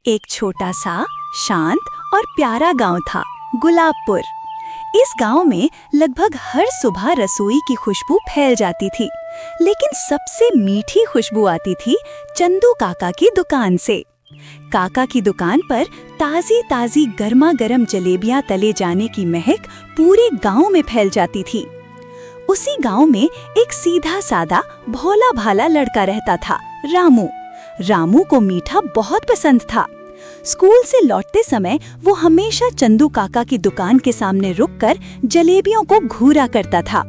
एक छोटा सा शांत और प्यारा गांव था, गुलाबपुर। इस गांव में लगभग हर सुबह रसोई की खुशबू फैल जाती थी, लेकिन सबसे मीठी खुशबू आती थी चंदू काका की दुकान से। काका की दुकान पर ताजी ताजी गर्मा गर्म जलेबियां तले जाने की महक पूरे गांव में फैल जाती थी। उसी गांव में एक सीधा सादा भोला भाला लड़का रहता था, रामू। रामू को मीठा बहुत पसंद था। स्कूल से लौटते समय वो हमेशा चंदू काका की दुकान के सामने रुककर जलेबियों को घूरा करता था।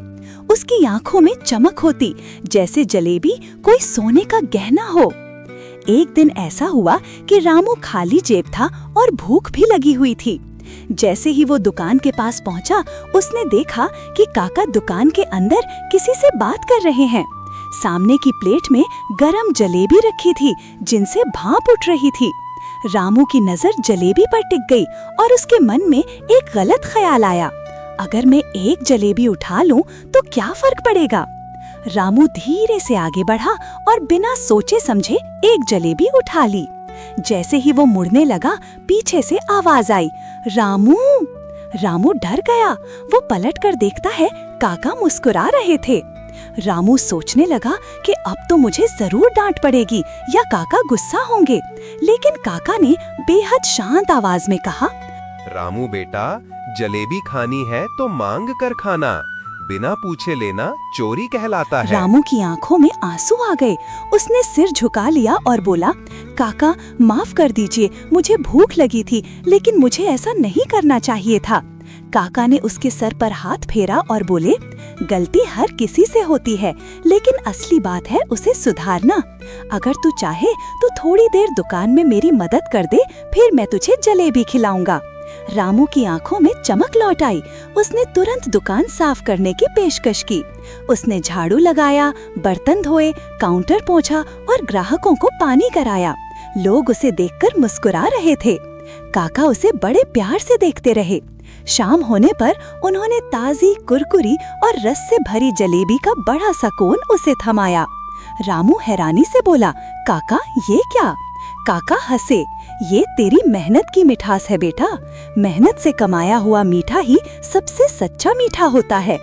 उसकी आंखों में चमक होती, जैसे जलेबी कोई सोने का गहना हो। एक दिन ऐसा हुआ कि रामू खाली जेब था और भूख भी लगी हुई थी। जैसे ही वो दुकान के पास पहुंचा, उसने देखा कि काका दुकान के अंदर किसी से बात कर रहे हैं। सामने की प्लेट में गरम जलेबी रखी थी, जिनसे भाप उठ रही थी। रामू की नजर जलेबी पर टिक गई और उसके मन में एक गलत ख्याल आया, अगर मैं एक जलेबी उठा लूं तो क्या फर्क पड़ेगा। रामू धीरे से आगे बढ़ा और बिना सोचे समझे एक जलेबी उठा ली। जैसे ही वो मुड़ने लगा, पीछे से आवाज आई, रामू। रामू डर गया। वो पलट कर देखता है, काका मुस्कुरा रहे थे। रामू सोचने लगा कि अब तो मुझे जरूर डांट पड़ेगी या काका गुस्सा होंगे, लेकिन काका ने बेहद शांत आवाज में कहा, रामू बेटा, जलेबी खानी है तो मांग कर खाना, बिना पूछे लेना चोरी कहलाता है। रामू की आंखों में आंसू आ गए। उसने सिर झुका लिया और बोला, काका माफ कर दीजिए, मुझे भूख लगी थी, लेकिन मुझे ऐसा नहीं करना चाहिए था। काका ने उसके सर पर हाथ फेरा और बोले, गलती हर किसी से होती है, लेकिन असली बात है उसे सुधारना। अगर तू चाहे तो थोड़ी देर दुकान में मेरी मदद कर दे, फिर मैं तुझे जलेबी खिलाऊंगा। रामू की आंखों में चमक लौट आई। उसने तुरंत दुकान साफ करने की पेशकश की। उसने झाड़ू लगाया, बर्तन धोए, काउंटर पोंछा और ग्राहकों को पानी कराया। लोग उसे देखकर मुस्कुरा रहे थे। काका उसे बड़े प्यार से देखते रहे। शाम होने पर उन्होंने ताजी, कुरकुरी और रस से भरी जलेबी का बड़ा सा कोन उसे थमाया। रामू हैरानी से बोला, काका ये क्या? काका हंसे, ये तेरी मेहनत की मिठास है बेटा। मेहनत से कमाया हुआ मीठा ही सबसे सच्चा मीठा होता है।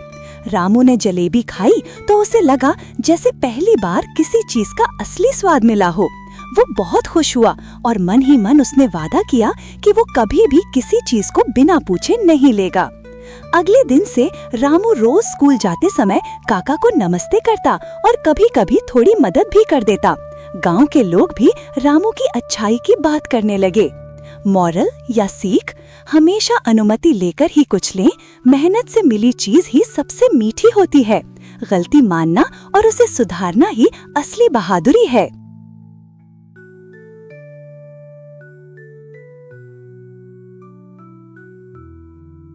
रामू ने जलेबी खाई तो उसे लगा जैसे पहली बार किसी चीज का असली स्वाद मिला हो। वो बहुत खुश हुआ और मन ही मन उसने वादा किया कि वो कभी भी किसी चीज को बिना पूछे नहीं लेगा। अगले दिन से रामू रोज स्कूल जाते समय काका को नमस्ते करता और कभी कभी थोड़ी मदद भी कर देता। गांव के लोग भी रामू की अच्छाई की बात करने लगे। मॉरल या सीख, हमेशा अनुमति लेकर ही कुछ लें। मेहनत से मिली चीज ही सबसे मीठी होती है। गलती मानना और उसे सुधारना ही असली बहादुरी है।